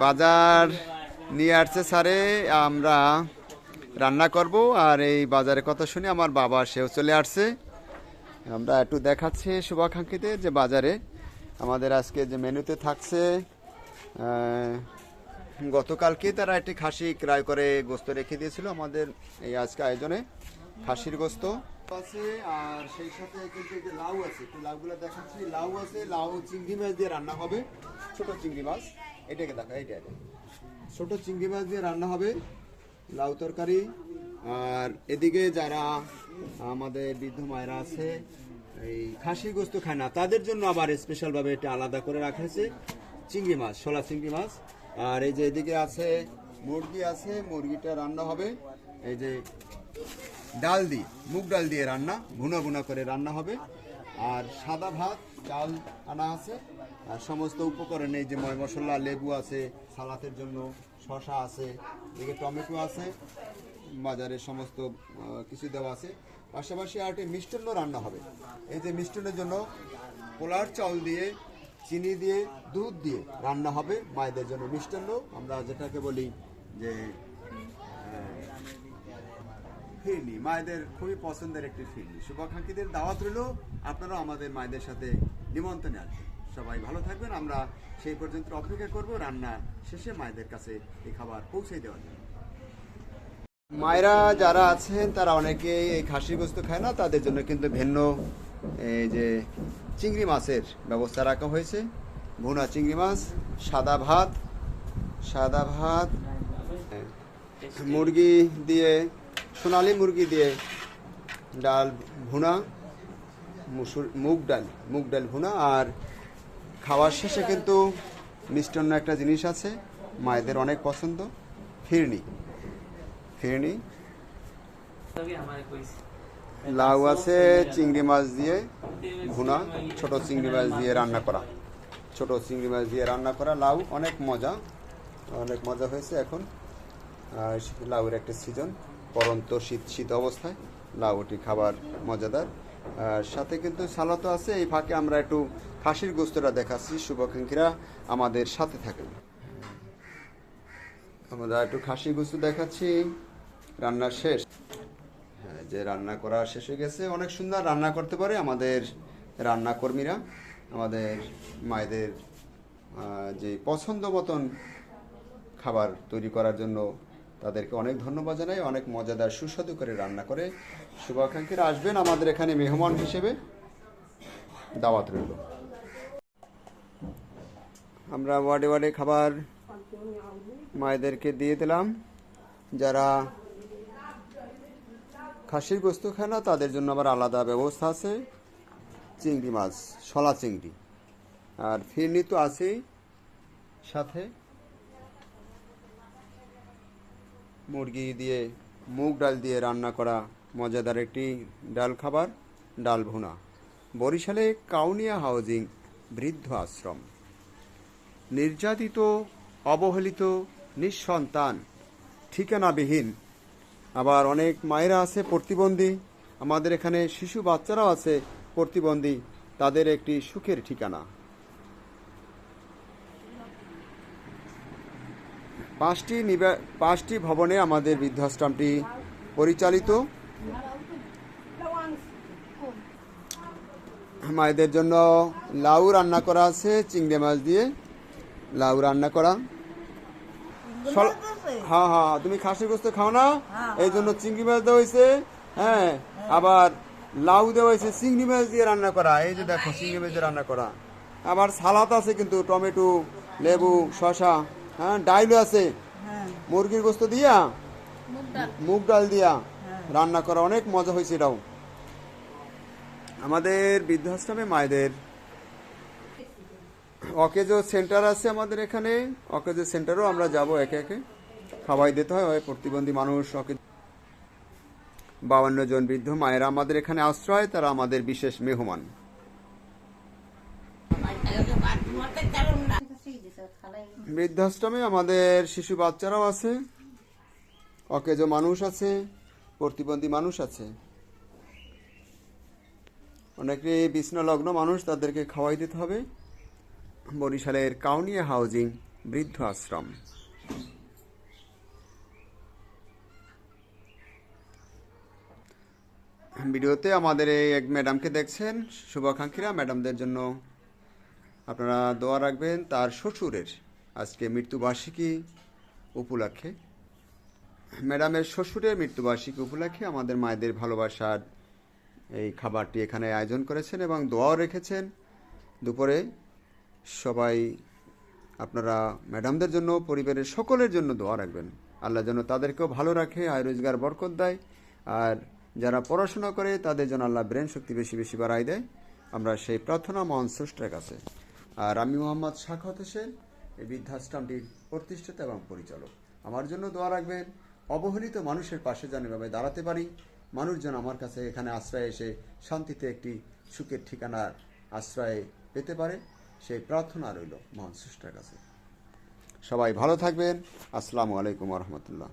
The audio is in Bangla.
বাজার নিয়ে আসছে স্যারে, আমরা রান্না করব। আর এই বাজারের কথা শুনে আমার বাবা সেও চলে আসছে। আমরা একটু দেখাচ্ছি শুভাকাঙ্ক্ষীদের যে বাজারে আমাদের আজকে যে মেনুতে থাকছে। গতকালকে তারা একটি খাসি ক্রয় করে গোস্ত রেখে দিয়েছিল আমাদের এই আজকে আয়োজনে, খাসির গোস্ত আছে। আর সেই সাথে কিন্তু যে লাউ আছে, একটু লাউগুলো দেখাচ্ছি। লাউ আছে, লাউ চিংড়ি মাছ দিয়ে রান্না হবে, ছোট চিংড়ি মাছ। এটাকে দেখা, এইটা ছোট চিংড়ি মাছ দিয়ে রান্না হবে, লাউ তরকারি। আর এদিকে যারা আমাদের বৃদ্ধ মায়েরা আছে এই খাসির গোস্ত খায় না, তাদের জন্য আবার স্পেশালভাবে এটা আলাদা করে রাখা হয়েছে, চিংড়ি মাছ, শোলা চিংড়ি মাছ। আর এই যে এদিকে আছে মুরগি আছে, মুরগিটা রান্না হবে এই যে ডাল দিয়ে, মুগ ডাল দিয়ে রান্না, ভুনা ভুনা করে রান্না হবে। আর সাদা ভাত, চাল আনা আছে। আর সমস্ত উপকরণ এই যে ময় মশলা, লেবু আছে সালাতের জন্য, শসা আছে, এদিকে টমেটো আছে, বাজারে সমস্ত কিছু দেওয়া আছে। পাশাপাশি আর একটি মিষ্টান্ন রান্না হবে। এই যে মিষ্টান্নের জন্য পোলার চাউল দিয়ে, চিনি দিয়ে, দুধ দিয়ে রান্না হবে মায়েদের জন্য মিষ্টান্ন, আমরা যেটাকে বলি যে ফিরনি, মায়েদের খুবই পছন্দের একটি ফিরনি। শুভাকাঙ্ক্ষীদের দাওয়াত রইল, আপনারাও আমাদের মায়েদের সাথে নিমন্ত্রণে আসবেন। সবাই ভালো থাকবেন, আমরা সেই পর্যন্ত অপেক্ষা করব রান্না শেষে মায়েদের কাছে এই খাবার পৌঁছে দেওয়ার জন্য। মায়েরা যারা আছেন তারা অনেকে এই খাসি গোস্ত খায় না, তাদের জন্য কিন্তু ভিন্ন এই যে চিংড়ি মাছের ব্যবস্থা রাখা হয়েছে। ভুনা চিংড়ি মাছ, সাদা ভাত, মুরগি দিয়ে, সোনালি মুরগি দিয়ে ডাল ভুনা, মুগ ডাল ভুনা। আর খাওয়ার শেষে কিন্তু মিষ্টান্ন একটা জিনিস আছে মায়েদের অনেক পছন্দ, ফিরনি। লাউ আছে চিংড়ি মাছ দিয়ে ভুনা, ছোট চিংড়ি মাছ দিয়ে রান্না করা লাউ, অনেক মজা হয়েছে। এখন লাউয়ের একটা সিজন, পরন্ত শীত অবস্থায় লাউটি খাবার মজাদার। আর সাথে কিন্তু সালাদও আছে। এই ফাঁকে আমরা একটু খাসির গোস্তটা দেখাচ্ছি, শুভাকাঙ্ক্ষীরা আমাদের সাথে থাকেন। আমরা একটু খাসির গোস্ত দেখাচ্ছি। রান্না শেষ, যে রান্না করা শেষ হয়ে গেছে। অনেক সুন্দর রান্না করতে পারে আমাদের রান্নাকর্মীরা, আমাদের মায়েদের যে পছন্দ মতন খাবার তৈরি করার জন্য তাদেরকে অনেক ধন্যবাদ জানাই। অনেক মজাদার সুস্বাদু করে রান্না করে। শুভাকাঙ্ক্ষীরা আসবেন আমাদের এখানে মেহমান হিসেবে, দাওয়াত রইল। আমরা ওয়ার্ডে খাবার মায়েদেরকে দিয়ে দিলাম। যারা খাসির গোস্ত খায় না তাদের জন্য আবার আলাদা ব্যবস্থা আছে, চিংড়ি মাছ, শলা চিংড়ি। আর ফিরনি তো আছেই, সাথে মুরগি দিয়ে, মুগ ডাল দিয়ে রান্না করা মজাদার একটি ডাল খাবার, ডাল ভুনা। বরিশালে কাউনিয়া হাউজিং বৃদ্ধ আশ্রম, নির্যাতিত, অবহেলিত, নিঃসন্তান, ঠিকানাবিহীন। আবার অনেক মায়েরা আছে প্রতিবন্ধী, আমাদের এখানে শিশু বাচ্চারাও আছে প্রতিবন্ধী, তাদের একটি সুখের ঠিকানা। 5টি ভবনে আমাদের বৃদ্ধাশ্রমটি পরিচালিত। মায়েদের জন্য লাউ রান্না করা আছে, চিংড়ি মাছ দিয়ে লাউ রান্না করা। হ্যাঁ, তুমি খাসির গোস্ত খাও না, এই জন্য চিংড়ি মাছ দেওয়া হয়েছে। হ্যাঁ, আবার লাউ দেওয়া হয়েছে চিংড়ি মাছ দিয়ে রান্না করা। এই যে দেখো চিংড়ি মাছ দিয়ে রান্না করা। আবার সালাদ আছে কিন্তু, টমেটো, লেবু, শসা। হ্যাঁ, ডাইলও আছে, মুরগির গোস্ত দিয়া, মুগ ডাল দিয়া রান্না করা, অনেক মজা হয়েছে এটাও। আমাদের বৃদ্ধাশ্রমে মায়েদের অকেজো সেন্টার আছে আমাদের এখানে, অকেজো সেন্টারও আমরা যাব, একে একে খাওয়াই দিতে হয় প্রতিবন্ধী মানুষ। 52 জন বৃদ্ধ মায়েরা আমাদের এখানে আশ্রয়, তারা আমাদের বিশেষ মেহমান। বৃদ্ধাশ্রমে আমাদের শিশু বাচ্চারাও আছে, অকেজো মানুষ আছে, প্রতিবন্ধী মানুষ আছে, অনেকে বিছানালগ্ন মানুষ, তাদেরকে খাওয়াই দিতে হবে। বরিশালের কাউনিয়া হাউজিং বৃদ্ধ আশ্রম। ভিডিওতে আমাদের এই এক ম্যাডামকে দেখছেন, শুভাকাঙ্ক্ষীরা, ম্যাডামদের জন্য আপনারা দোয়া রাখবেন। তার শ্বশুরের আজকে মৃত্যুবার্ষিকী উপলক্ষে, ম্যাডামের শ্বশুরের মৃত্যুবার্ষিকী উপলক্ষে আমাদের মায়েদের ভালোবাসার এই খাবারটি এখানে আয়োজন করেছেন এবং দোয়াও রেখেছেন। দুপুরে সবাই আপনারা ম্যাডামদের জন্য, পরিবারের সকলের জন্য দোয়া রাখবেন। আল্লাহ যেন তাদেরকেও ভালো রাখে, আয় রোজগার বরকত দেয়, আর যারা পড়াশোনা করে তাদের জন্য আল্লাহ ব্রেন শক্তি বেশি বেশি বাড়াই দেয়। আমরা সেই প্রার্থনা মহান স্রষ্টার কাছে। আর আমি মোহাম্মদ শাখাওয়াত হোসেন, এই বৃদ্ধাশ্রমটির প্রতিষ্ঠাতা এবং পরিচালক। আমার জন্য দোয়া রাখবেন, অবহেলিত মানুষের পাশে যেন এভাবে দাঁড়াতে পারি। মানুষ যেন আমার কাছে এখানে আশ্রয়ে এসে শান্তিতে একটি সুখের ঠিকানার আশ্রয় পেতে পারে, সেই প্রার্থনা রইল মহান স্রষ্টার কাছে। সবাই ভালো থাকবেন। আসসালামু আলাইকুম রহমতুল্লাহ।